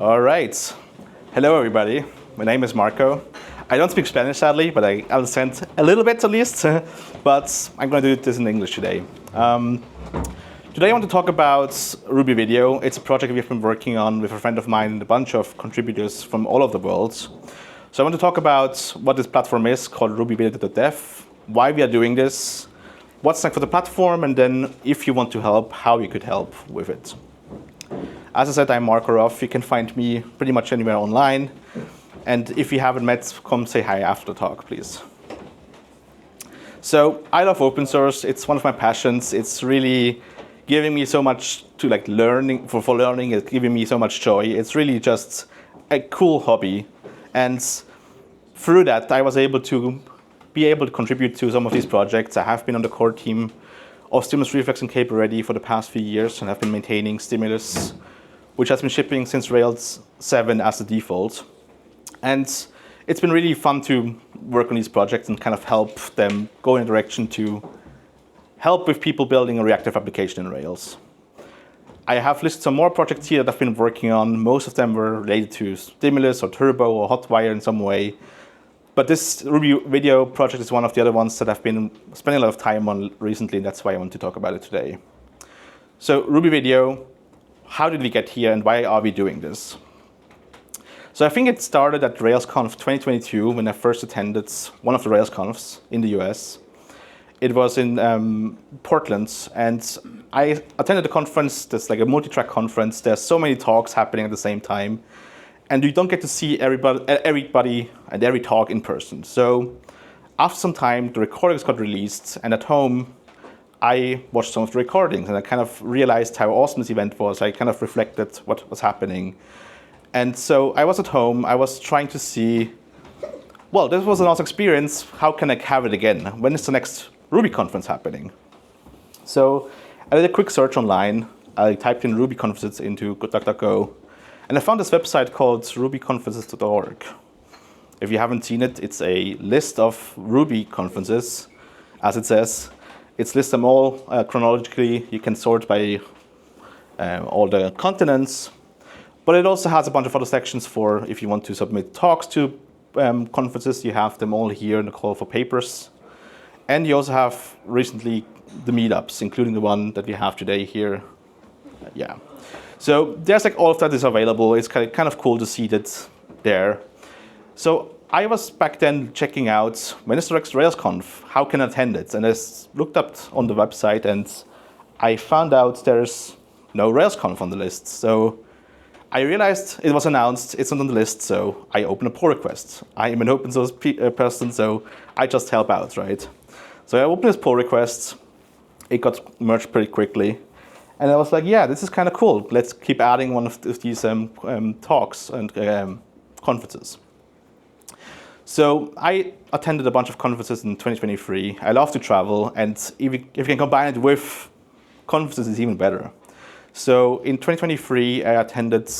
All right. Hello, everybody. My name is Marco. I don't speak Spanish, sadly, but I understand a little bit at least. But I'm going to do this in English today. Today I want to talk about RubyVideo. It's a project we've been working on with a friend of mine and a bunch of contributors from all over the world. So I want to talk about what this platform is called RubyVideo.dev, why we are doing this, what's next for the platform, and then if you want to help, how you could help with it. As I said, I'm Marco Roth. You can find me pretty much anywhere online. And if you haven't met, come say hi after the talk, please. So I love open source. It's one of my passions. It's really giving me so much to learning, for learning. It's giving me so much joy. It's really just a cool hobby. And through that, I was able to contribute to some of these projects. I have been on the core team of Stimulus Reflex and Cape Ready for the past few years, and have been maintaining Stimulus, which has been shipping since Rails 7 as the default. And it's been really fun to work on these projects and kind of help them go in a direction to help with people building a reactive application in Rails. I have listed some more projects here that I've been working on. Most of them were related to Stimulus or Turbo or Hotwire in some way. But this RubyVideo project is one of the other ones that I've been spending a lot of time on recently, and that's why I want to talk about it today. So RubyVideo, how did we get here and why are we doing this? So I think it started at RailsConf 2022 when I first attended one of the RailsConfs in the US. It was in Portland, and I attended a conference that's like a multi-track conference. There's so many talks happening at the same time, and you don't get to see everybody and every talk in person. So after some time, the recordings got released, and at home, I watched some of the recordings, and I kind of realized how awesome this event was. I kind of reflected what was happening. And so I was at home, I was trying to see, well, this was an awesome experience. How can I have it again? When is the next Ruby conference happening? So I did a quick search online. I typed in Ruby conferences into DuckDuckGo, and I found this website called rubyconferences.org. If you haven't seen it, it's a list of Ruby conferences, as it says. It's listed them all chronologically. You can sort by all the continents. But it also has a bunch of other sections for if you want to submit talks to conferences. You have them all here in the call for papers. And you also have recently the meetups, including the one that we have today here. Yeah. So there's all of that is available. It's kind of cool to see that there. So I was back then checking out when is the next RailsConf, how can I attend it? And I looked up on the website and I found out there's no RailsConf on the list. So I realized it was announced, it's not on the list, so I opened a pull request. I am an open source person, so I just help out, right? So I opened this pull request, it got merged pretty quickly, and I was like, yeah, this is kind of cool. Let's keep adding one of these talks and conferences. So I attended a bunch of conferences in 2023. I love to travel, and if you can combine it with conferences, it's even better. So in 2023, I attended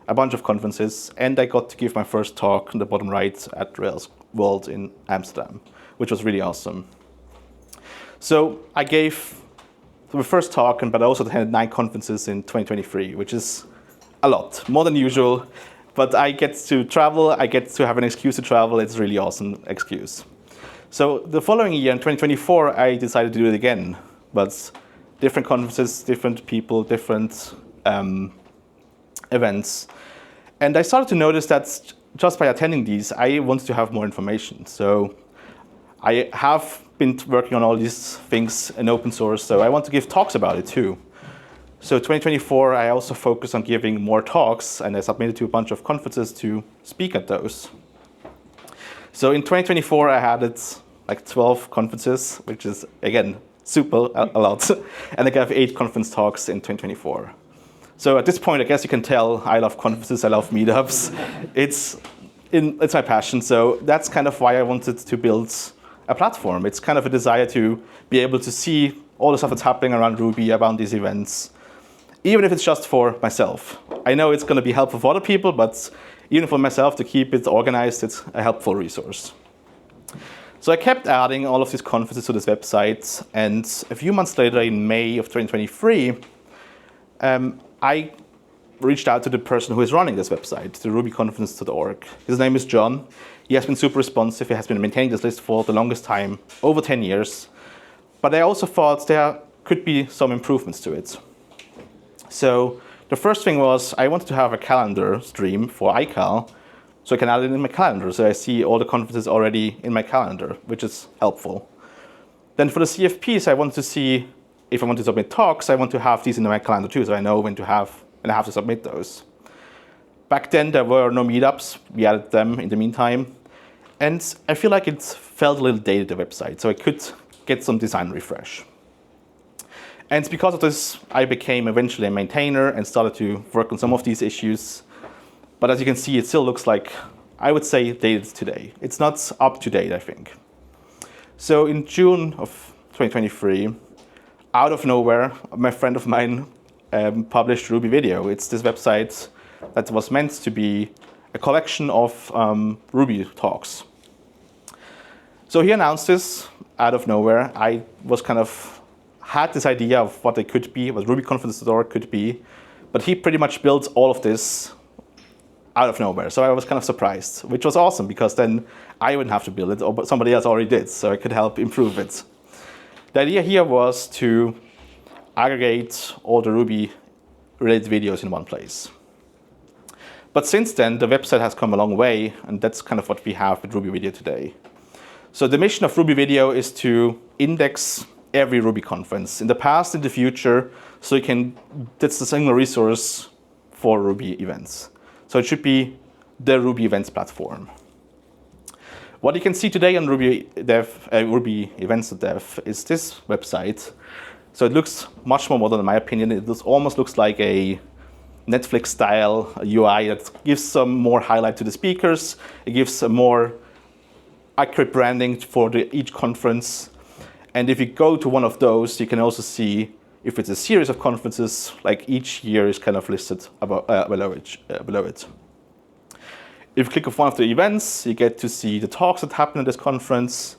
a bunch of conferences, and I got to give my first talk on the bottom right at Rails World in Amsterdam, which was really awesome. So I gave the first talk, but I also attended 9 conferences in 2023, which is a lot, more than usual. But I get to travel, I get to have an excuse to travel. It's a really awesome excuse. So the following year, in 2024, I decided to do it again, but different conferences, different people, different events. And I started to notice that just by attending these, I wanted to have more information. So I have been working on all these things in open source, so I want to give talks about it too. So 2024, I also focused on giving more talks, and I submitted to a bunch of conferences to speak at those. So in 2024, I had 12 conferences, which is, again, super a lot. And I gave 8 conference talks in 2024. So at this point, I guess you can tell I love conferences, I love meetups. It's my passion, so that's kind of why I wanted to build a platform. It's kind of a desire to be able to see all the stuff that's happening around Ruby, around these events, even if it's just for myself. I know it's going to be helpful for other people, but even for myself to keep it organized, it's a helpful resource. So I kept adding all of these conferences to this website, and a few months later, in May of 2023, I reached out to the person who is running this website, the rubyconference.org. His name is John. He has been super responsive. He has been maintaining this list for the longest time, over 10 years. But I also thought there could be some improvements to it. So the first thing was I wanted to have a calendar stream for iCal, so I can add it in my calendar. So I see all the conferences already in my calendar, which is helpful. Then for the CFPs, I wanted to see if I want to submit talks, I want to have these in my calendar too, so I know when I have to submit those. Back then, there were no meetups. We added them in the meantime. And I feel like it felt a little dated, the website, so I could get some design refresh. And because of this, I became eventually a maintainer and started to work on some of these issues. But as you can see, it still looks like, I would say, dated today. It's not up to date, I think. So in June of 2023, out of nowhere, my friend of mine published RubyVideo. It's this website that was meant to be a collection of Ruby talks. So he announced this out of nowhere. I was had this idea of what it could be, what RubyConference.org could be, but he pretty much built all of this out of nowhere. So I was kind of surprised, which was awesome because then I wouldn't have to build it, or somebody else already did, so I could help improve it. The idea here was to aggregate all the Ruby-related videos in one place. But since then, the website has come a long way, and that's kind of what we have with RubyVideo today. So the mission of RubyVideo is to index every Ruby conference, in the past, in the future, so that's the single resource for Ruby events. So it should be the Ruby events platform. What you can see today on RubyEvents.dev is this website. So it looks much more modern, in my opinion. It almost looks like a Netflix-style UI that gives some more highlight to the speakers. It gives a more accurate branding for each conference. And if you go to one of those, you can also see if it's a series of conferences, like each year is kind of listed below it. If you click on one of the events, you get to see the talks that happen at this conference.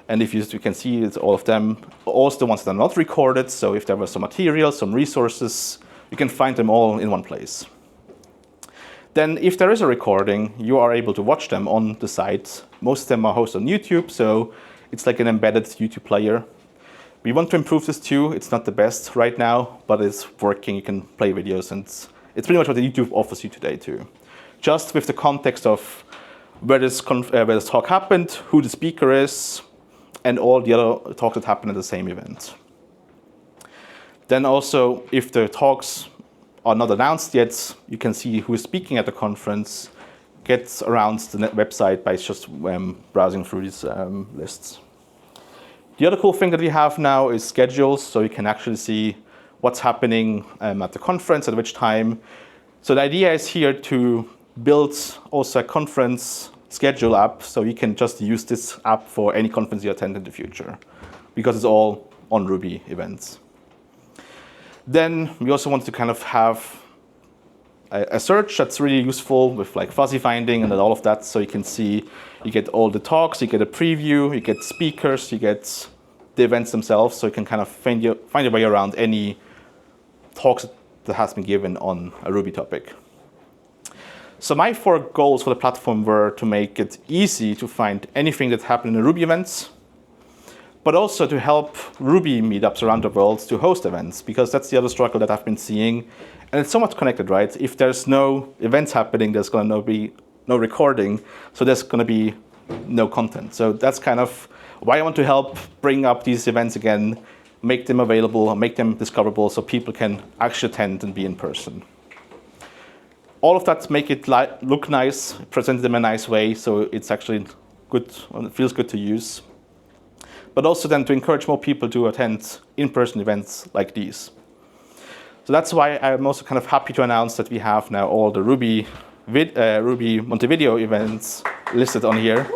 And if you can see it's all of them, also the ones that are not recorded. So if there was some material, some resources, you can find them all in one place. Then if there is a recording, you are able to watch them on the site. Most of them are hosted on YouTube, so it's like an embedded YouTube player. We want to improve this too. It's not the best right now, but it's working. You can play videos, and it's pretty much what YouTube offers you today too. Just with the context of where this talk happened, who the speaker is, and all the other talks that happen at the same event. Then also, if the talks are not announced yet, you can see who is speaking at the conference, get around the website by just browsing through these lists. The other cool thing that we have now is schedules, so you can actually see what's happening at the conference, at which time. So the idea is here to build also a conference schedule app, so you can just use this app for any conference you attend in the future, because it's all on Ruby events. Then we also want to kind of have a search that's really useful with like fuzzy finding and all of that, so you can see, you get all the talks, you get a preview, you get speakers, you get the events themselves, so you can kind of find your way around any talks that has been given on a Ruby topic. So my 4 goals for the platform were to make it easy to find anything that happened in the Ruby events, but also to help Ruby meetups around the world to host events, because that's the other struggle that I've been seeing. And it's somewhat connected, right? If there's no events happening, there's going to be no recording, so there's going to be no content. So that's kind of why I want to help bring up these events again, make them available, make them discoverable, so people can actually attend and be in person. All of that make it look nice, present them in a nice way, so it's actually good, it feels good to use. But also then to encourage more people to attend in-person events like these. So that's why I'm also kind of happy to announce that we have now all the Ruby Montevideo events listed on here.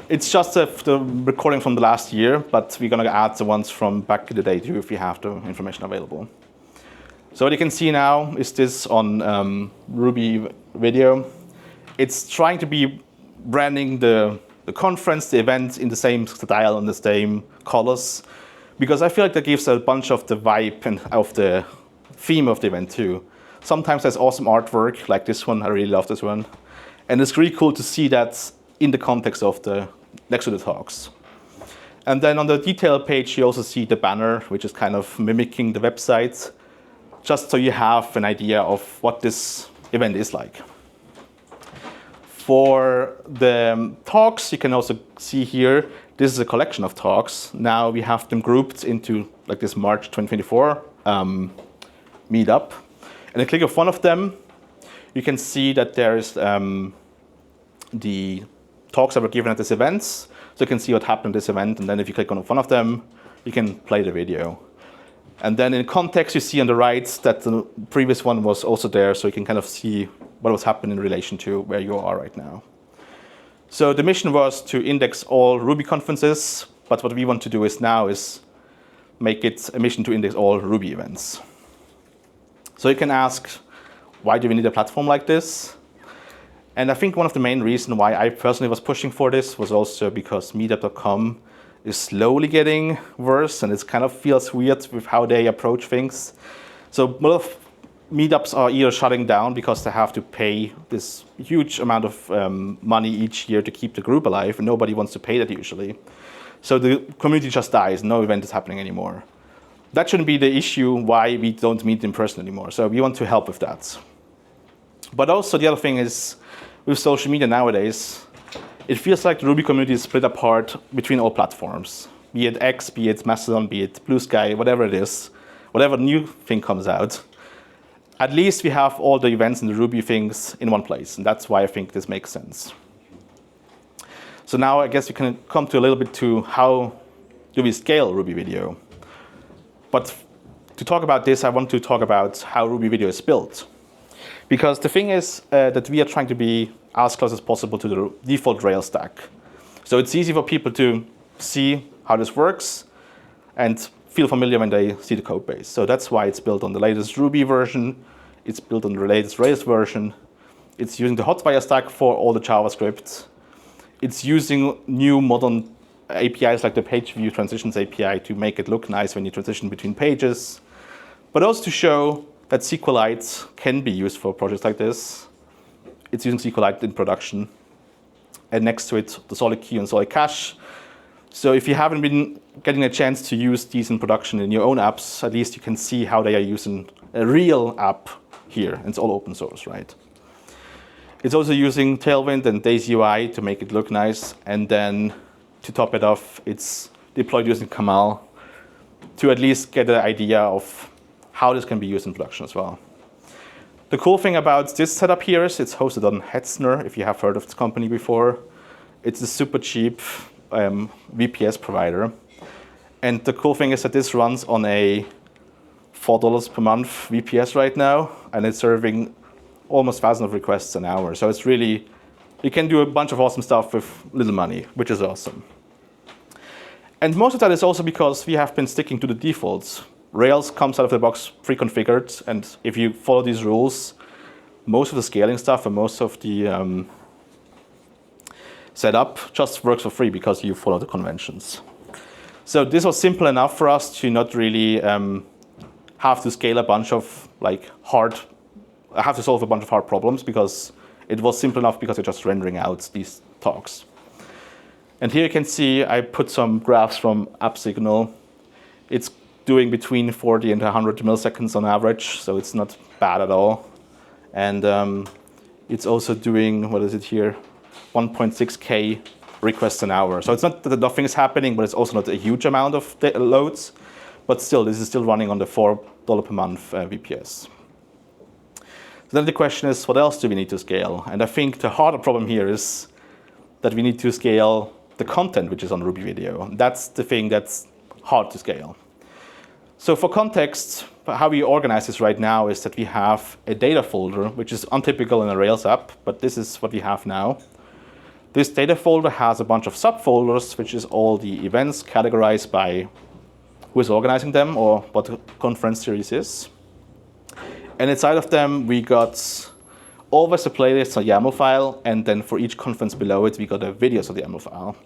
It's just the recording from the last year, but we're going to add the ones from back in the day too if we have the information available. So what you can see now is this on RubyVideo. It's trying to be branding the conference, the event in the same style and the same colors. because I feel like that gives a bunch of the vibe and of the theme of the event too. Sometimes there's awesome artwork, like this one. I really love this one. And it's really cool to see that in the context of next to the talks. And then on the detail page, you also see the banner, which is kind of mimicking the website, just so you have an idea of what this event is like. For the talks, you can also see here, this is a collection of talks. Now we have them grouped into like this March 2024 meetup. And I click on one of them, you can see that there is the talks that were given at this event. So you can see what happened at this event. And then if you click on one of them, you can play the video. And then in context, you see on the right that the previous one was also there. So you can kind of see what was happening in relation to where you are right now. So the mission was to index all Ruby conferences. But what we want to do now is make it a mission to index all Ruby events. So you can ask, why do we need a platform like this? And I think one of the main reasons why I personally was pushing for this was also because Meetup.com is slowly getting worse, and it kind of feels weird with how they approach things. So a lot of meetups are either shutting down because they have to pay this huge amount of money each year to keep the group alive, and nobody wants to pay that usually. So the community just dies, no event is happening anymore. That shouldn't be the issue why we don't meet in person anymore. So we want to help with that. But also the other thing is, with social media nowadays, it feels like the Ruby community is split apart between all platforms. Be it X, be it Mastodon, be it Blue Sky, whatever it is, whatever new thing comes out. At least we have all the events and the Ruby things in one place. And that's why I think this makes sense. So now I guess we can come to a little bit to how do we scale Ruby Video. But to talk about this, I want to talk about how Ruby Video is built. Because the thing is that we are trying to be as close as possible to the default Rails stack. So it's easy for people to see how this works and feel familiar when they see the code base. So that's why it's built on the latest Ruby version. It's built on the latest Rails version. It's using the Hotwire stack for all the JavaScript. It's using new modern APIs like the page view transitions API to make it look nice when you transition between pages. But also to show that SQLite can be used for projects like this. It's using SQLite in production. And next to it, the solid key and solid cache. So if you haven't been getting a chance to use these in production in your own apps, at least you can see how they are using a real app here. And it's all open source, right? It's also using Tailwind and Daisy UI to make it look nice. And then to top it off, it's deployed using Camel to at least get an idea of how this can be used in production as well. The cool thing about this setup here is it's hosted on Hetzner, if you have heard of this company before. It's a super cheap VPS provider. And the cool thing is that this runs on a $4 per month VPS right now, and it's serving almost 1,000 of requests an hour. So it's really, you can do a bunch of awesome stuff with little money, which is awesome. And most of that is also because we have been sticking to the defaults. Rails comes out of the box pre-configured, and if you follow these rules, most of the scaling stuff and most of the setup just works for free because you follow the conventions. So this was simple enough for us to not really have to scale a bunch of have to solve a bunch of hard problems, because it was simple enough because we're just rendering out these talks. And here you can see I put some graphs from AppSignal. It's doing between 40 and 100 milliseconds on average, so it's not bad at all. And it's also doing, what is it here, 1.6K requests an hour. So it's not that nothing is happening, but it's also not a huge amount of loads. But still, this is still running on the $4 per month VPS. So then the question is, what else do we need to scale? And I think the harder problem here is that we need to scale the content which is on Ruby Video. That's the thing that's hard to scale. So for context, how we organize this right now is that we have a data folder, which is untypical in a Rails app, but this is what we have now. This data folder has a bunch of subfolders, which is all the events categorized by who is organizing them or what the conference series is. And inside of them, we got always a playlist or YAML file, and then for each conference below it, we got a videos of the YAML file.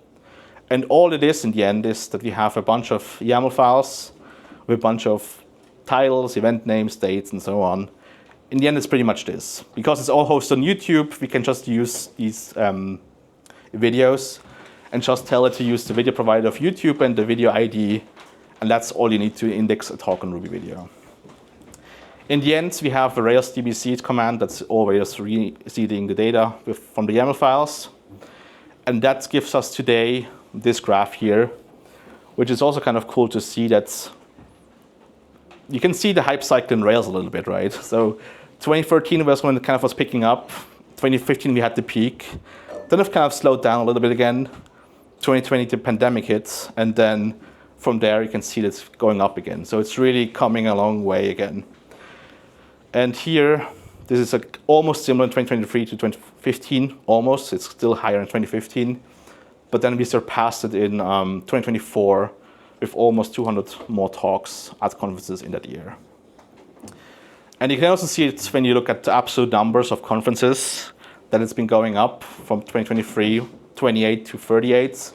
And all it is in the end is that we have a bunch of YAML files with a bunch of titles, event names, dates, and so on. In the end, it's pretty much this. Because it's all hosted on YouTube, we can just use these videos and just tell it to use the video provider of YouTube and the video ID, and that's all you need to index a talk on RubyVideo. In the end, we have a Rails dbseed command that's always reseeding the data from the YAML files, and that gives us today this graph here, which is also kind of cool to see that you can see the hype cycle in Rails a little bit, right? So 2013 was when it kind of was picking up. 2015 we had the peak. Then it kind of slowed down a little bit again. 2020 the pandemic hit, and then from there you can see that it's going up again. So it's really coming a long way again. And here, this is almost similar in 2023 to 2015, almost. It's still higher in 2015. But then we surpassed it in 2024 with almost 200 more talks at conferences in that year. And you can also see it when you look at the absolute numbers of conferences, that it's been going up from 2023, 28 to 38.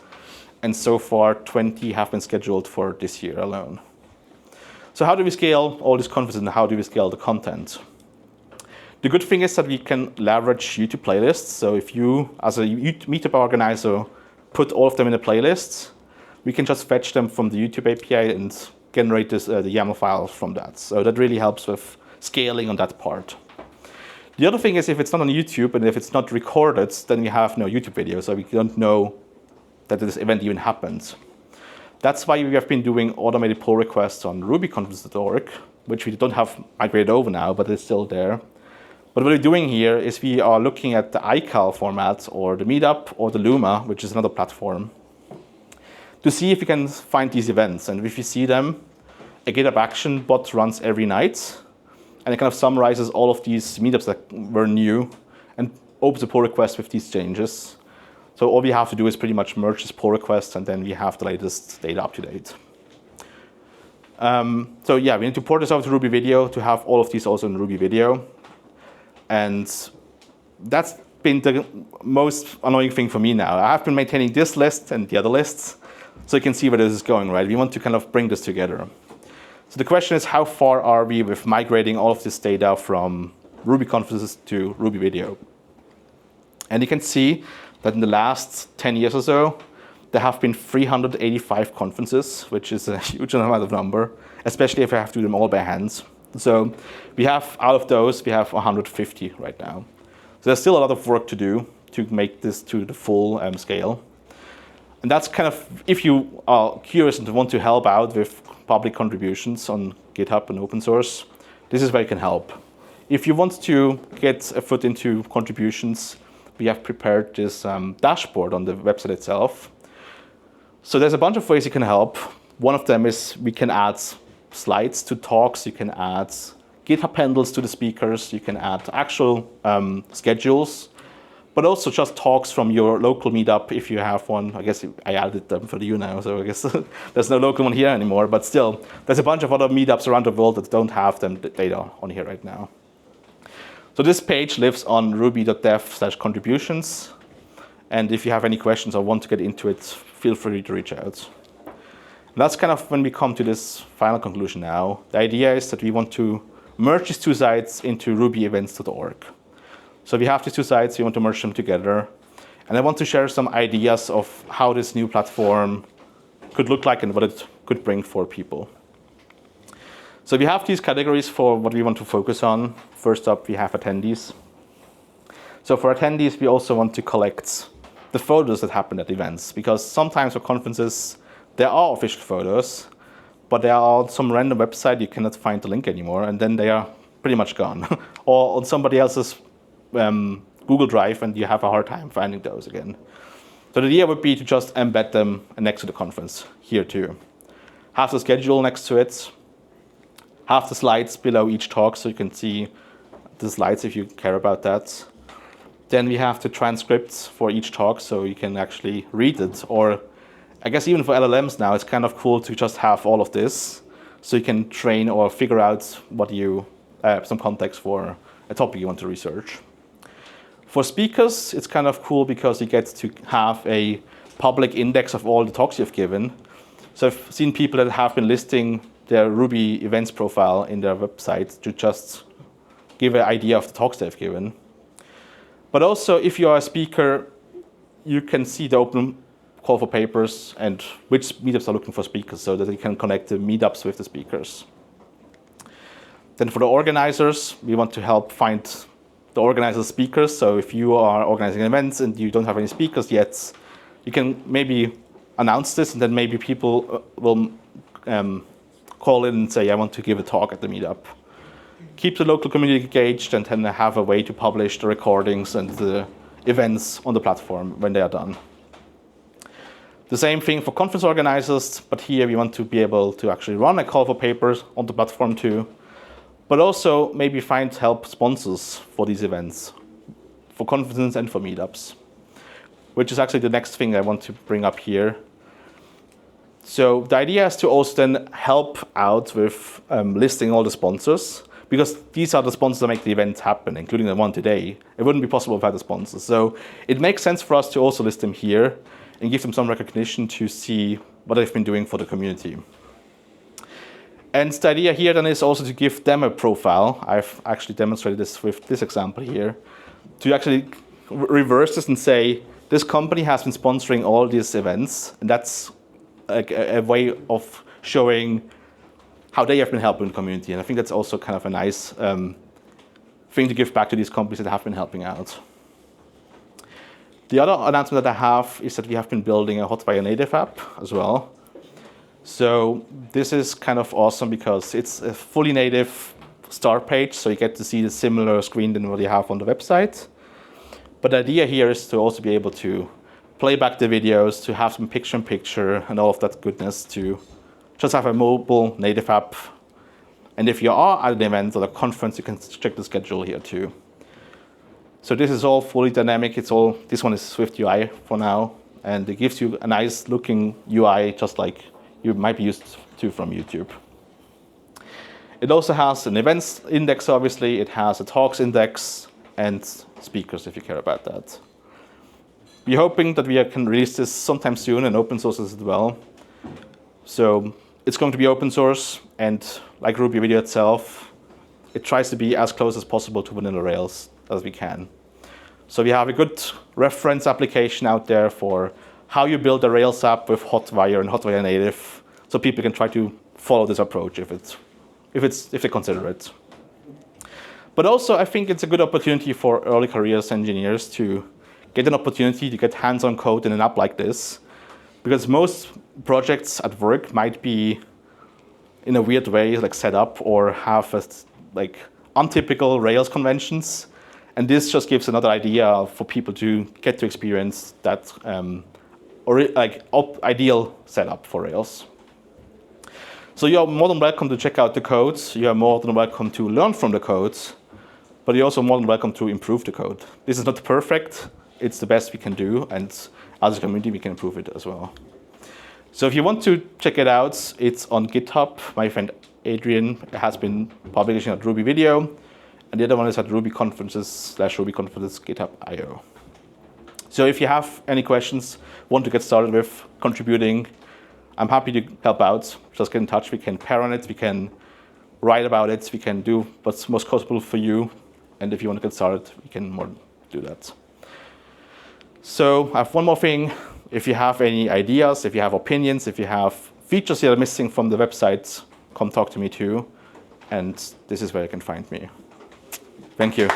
And so far, 20 have been scheduled for this year alone. So how do we scale all these conferences and how do we scale the content? The good thing is that we can leverage YouTube playlists. So if you, as a meetup organizer, put all of them in a playlist, we can just fetch them from the YouTube API and generate the YAML file from that. So that really helps with scaling on that part. The other thing is if it's not on YouTube and if it's not recorded, then we have no YouTube video. So we don't know that this event even happened. That's why we have been doing automated pull requests on rubyconference.org, which we don't have migrated over now, but it's still there. But what we're doing here is we are looking at the iCal format or the Meetup or the Luma, which is another platform, to see if we can find these events. And if you see them, a GitHub action bot runs every night, and it kind of summarizes all of these meetups that were new and opens a pull request with these changes. So all we have to do is pretty much merge this pull request, and then we have the latest data up to date. So yeah, we need to port this over to RubyVideo to have all of these also in RubyVideo. And that's been the most annoying thing for me now. I have been maintaining this list and the other lists, so you can see where this is going, right? We want to kind of bring this together. So the question is, how far are we with migrating all of this data from Ruby conferences to RubyVideo? And you can see that in the last 10 years or so, there have been 385 conferences, which is a huge amount of number, especially if I have to do them all by hand. So we have, out of those, we have 150 right now. So there's still a lot of work to do to make this to the full scale. And that's kind of, if you are curious and want to help out with public contributions on GitHub and open source, this is where you can help. If you want to get a foot into contributions, we have prepared this dashboard on the website itself. So there's a bunch of ways you can help. One of them is we can add slides to talks, you can add GitHub handles to the speakers, you can add actual schedules, but also just talks from your local meetup if you have one. I guess I added them for you now, so I guess there's no local one here anymore, but still, there's a bunch of other meetups around the world that don't have them data on here right now. So this page lives on ruby.dev/contributions, and if you have any questions or want to get into it, feel free to reach out. And that's kind of when we come to this final conclusion now. The idea is that we want to merge these two sites into rubyevents.org. So we have these two sites, we want to merge them together. And I want to share some ideas of how this new platform could look like and what it could bring for people. So we have these categories for what we want to focus on. First up, we have attendees. So for attendees, we also want to collect the photos that happen at events, because sometimes for conferences, there are official photos, but they are on some random website, you cannot find the link anymore, and then they are pretty much gone. Or on somebody else's Google Drive, and you have a hard time finding those again. So the idea would be to just embed them next to the conference here too. Have the schedule next to it, have the slides below each talk so you can see the slides if you care about that. Then we have the transcripts for each talk so you can actually read it. Or I guess even for LLMs now, it's kind of cool to just have all of this so you can train or figure out what you, some context for a topic you want to research. For speakers, it's kind of cool because you get to have a public index of all the talks you've given. So I've seen people that have been listing their Ruby events profile in their website to just give an idea of the talks they've given. But also, if you are a speaker, you can see the open call for papers and which meetups are looking for speakers so that you can connect the meetups with the speakers. Then for the organizers, we want to help find the organizers' speakers. So if you are organizing events and you don't have any speakers yet, you can maybe announce this, and then maybe people will call in and say, I want to give a talk at the meetup. Keep the local community engaged, and then have a way to publish the recordings and the events on the platform when they are done. The same thing for conference organizers, but here we want to be able to actually run a call for papers on the platform too, but also maybe find help sponsors for these events, for conferences and for meetups, which is actually the next thing I want to bring up here. So the idea is to also then help out with listing all the sponsors, because these are the sponsors that make the event happen, including the one today. It wouldn't be possible without the sponsors. So it makes sense for us to also list them here and give them some recognition to see what they've been doing for the community. And the idea here then is also to give them a profile. I've actually demonstrated this with this example here, to actually reverse this and say, this company has been sponsoring all these events, and that's a way of showing how they have been helping the community. And I think that's also kind of a nice thing to give back to these companies that have been helping out. The other announcement that I have is that we have been building a Hotwire native app as well. So this is kind of awesome because it's a fully native start page, so you get to see the similar screen than what you have on the website. But the idea here is to also be able to play back the videos, to have some picture-in-picture and all of that goodness, to just have a mobile native app. And if you are at an event or a conference, you can check the schedule here too. So this is all fully dynamic. This one is Swift UI for now, and it gives you a nice looking UI, just like you might be used to from YouTube. It also has an events index, obviously. It has a talks index and speakers, if you care about that. We're hoping that we can release this sometime soon and open source as well. So it's going to be open source, and like RubyVideo itself, it tries to be as close as possible to vanilla Rails as we can. So we have a good reference application out there for how you build a Rails app with Hotwire and Hotwire native, so people can try to follow this approach if they consider it. But also, I think it's a good opportunity for early careers engineers to get an opportunity to get hands-on code in an app like this, because most projects at work might be in a weird way like set up or have like untypical Rails conventions, and this just gives another idea for people to get to experience that ideal setup for Rails. So you're more than welcome to check out the codes. You are more than welcome to learn from the codes, but you're also more than welcome to improve the code. This is not perfect. It's the best we can do, and as a community, we can improve it as well. So if you want to check it out, it's on GitHub. My friend Adrian has been publishing at RubyVideo, and the other one is at rubyconferences/rubyconferences GitHub.io. So if you have any questions, want to get started with contributing, I'm happy to help out. Just get in touch. We can pair on it. We can write about it. We can do what's most possible for you. And if you want to get started, we can more do that. So I have one more thing. If you have any ideas, if you have opinions, if you have features you are missing from the website, come talk to me too. And this is where you can find me. Thank you.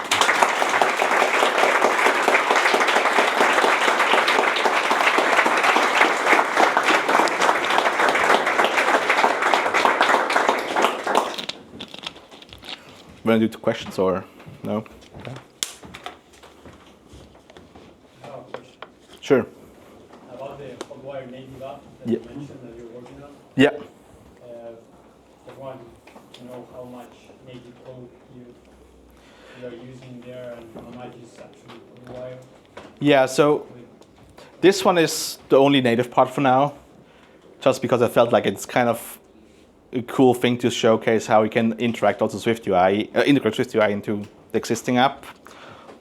Want to do questions or no? Okay. Sure. About the Hotwire native app that you mentioned that you're working on. Yeah. I want to know how much native code you are using there and how much is actually Hotwire. Yeah, so this one is the only native part for now, just because I felt like it's kind of a cool thing to showcase how we can interact also Swift UI, integrate Swift UI into the existing app.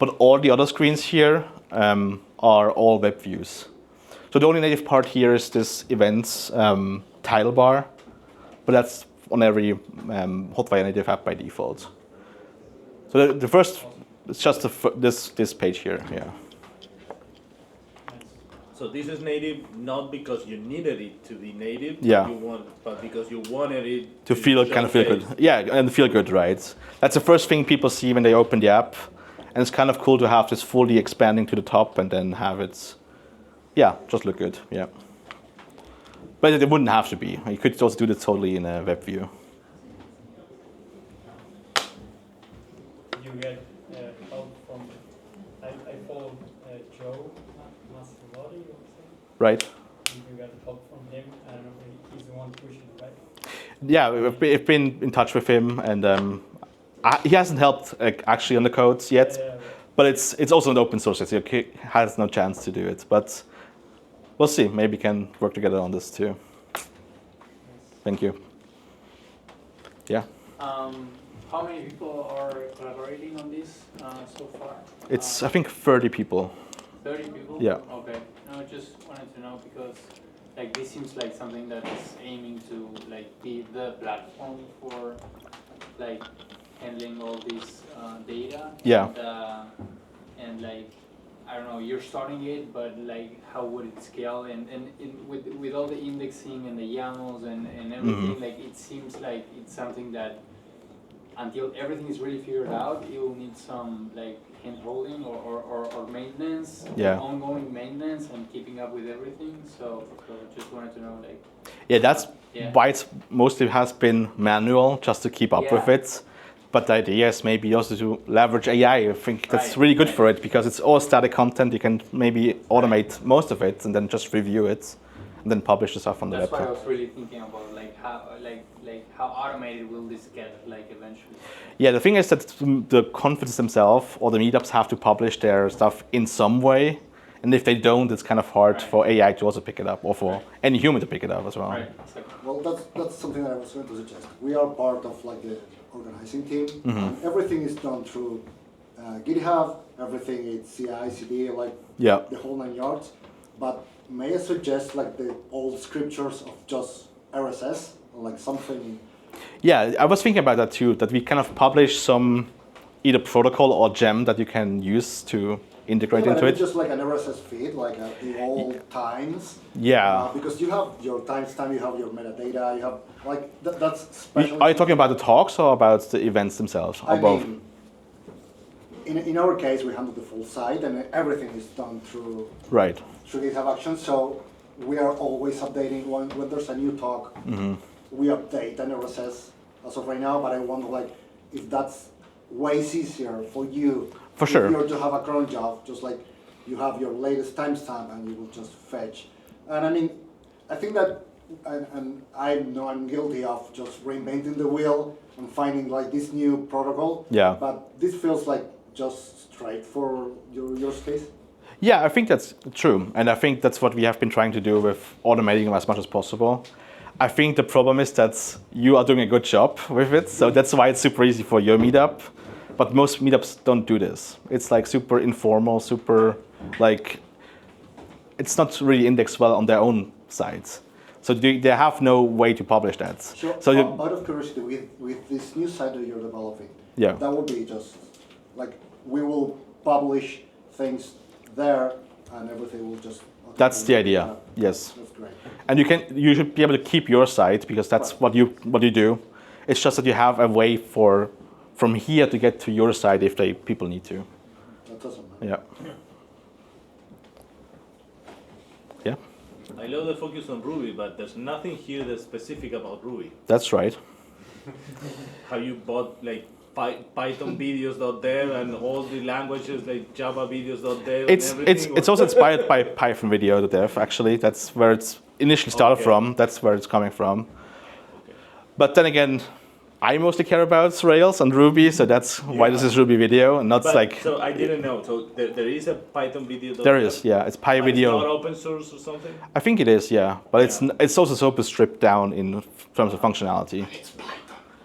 But all the other screens here are all web views. So the only native part here is this events title bar, but that's on every Hotwire native app by default. So the first, it's just this page here, yeah. So this is native not because you needed it to be native, Yeah. but because you wanted it To feel kind of feel good. Yeah, and feel good, right? That's the first thing people see when they open the app. And it's kind of cool to have this fully expanding to the top and then have it, yeah, just look good, yeah. But it wouldn't have to be. You could also do this totally in a web view. You get help from, I followed Joe Maslotti or something. Right? You got help from him. I don't know if he's the one pushing, right? Yeah, we've been in touch with him, and he hasn't helped actually on the codes yet, but it's also an open source, so he has no chance to do it. But we'll see. Maybe we can work together on this too. Thank you. Yeah. How many people are collaborating on this so far? It's I think 30 people. 30 people? Yeah. Okay. No, I just wanted to know because like this seems like something that is aiming to like be the platform for like handling all this data. Yeah. And like I don't know, you're starting it, but like how would it scale? And with all the indexing and the YAMLs and everything, like it seems like it's something that until everything is really figured out, you'll need some like hand-holding or maintenance, Yeah. ongoing maintenance and keeping up with everything. So just wanted to know like. Yeah, that's Yeah. why it's mostly has been manual, just to keep up with it. But the idea is maybe also to leverage AI. I think that's really good for it because it's all static content. You can maybe automate most of it and then just review it and then publish the stuff on the That's why I website. was really thinking about like how automated will this get like eventually. Yeah, the thing is that the conferences themselves or the meetups have to publish their stuff in some way. And if they don't, it's kind of hard for AI to also pick it up or for any human to pick it up as well. Right. Well, that's something that I was going to suggest. We are part of like the organizing team. And everything is done through GitHub. Everything is CI, CD, like the whole 9 yards. But may I suggest like the old scriptures of just RSS or like something? Yeah, I was thinking about that too. That we kind of publish some either protocol or gem that you can use to integrate into it. Just like an RSS feed, like the old times. Yeah. Because you have your timestamp, you have your metadata, you have like that's special. Are you talking about the talks or about the events themselves? Or I both? mean, in our case, we handle the full site, and everything is done through GitHub Actions. So we are always updating when there's a new talk. We update an RSS as of right now, but I wonder like if that's way easier for you. For sure. If you're to have a cron job, just like you have your latest timestamp and you will just fetch. And I mean, I think that, and I know I'm guilty of just reinventing the wheel and finding like this new protocol. Yeah. But this feels like just straight for your space. Yeah, I think that's true. And I think that's what we have been trying to do with automating them as much as possible. I think the problem is that you are doing a good job with it. So that's why it's super easy for your meetup. But most meetups don't do this. It's like super informal, super like, it's not really indexed well on their own sites. So they have no way to publish that. So out of curiosity, with this new site that you're developing, that will be just like, we will publish things there and everything will just... That's the idea, yes. That's great. And you should be able to keep your site because that's what you do. It's just that you have a way from here to get to your site if people need to. That's awesome. Yeah. Yeah. I love the focus on Ruby, but there's nothing here that's specific about Ruby. That's right. Have you bought like Python videos.dev and all the languages like Java videos.dev? It's also inspired by Python video.dev. Actually, that's where it's initially started from. That's where it's coming from. But then again, I mostly care about Rails and Ruby, so that's why this is Ruby video, and not like. So I didn't know. So there is a Python video. There is, yeah. It's PyVideo. It's not open source or something. I think it is, yeah. But it's also super stripped down in terms of functionality. It's Python.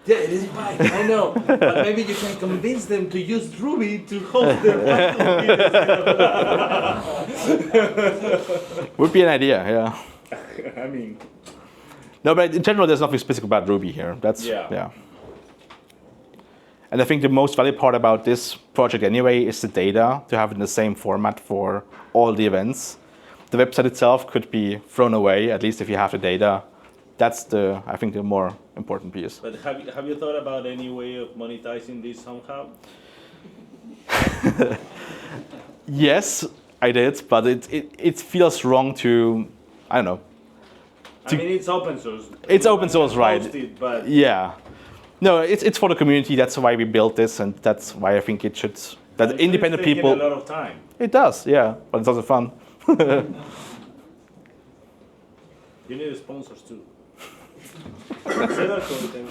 Yeah, it is right. I know, but maybe you can convince them to use Ruby to host their Python videos. Would be an idea, yeah. I mean, No, but in general, there's nothing specific about Ruby here. That's yeah. And I think the most valuable part about this project anyway is the data, to have it in the same format for all the events. The website itself could be thrown away, at least if you have the data. That's I think, the more important piece. but have you thought about any way of monetizing this somehow? Yes, I did, but it feels wrong to, I don't know. I mean, it's open source. It's open source, right? Host it, but Yeah. No, it's for the community. That's why we built this, and that's why I think it should. That independent it's people. taking a lot of time. It does, yeah, but it's also fun. You need sponsors too. Consider content.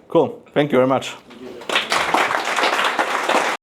Cool. Thank you very much.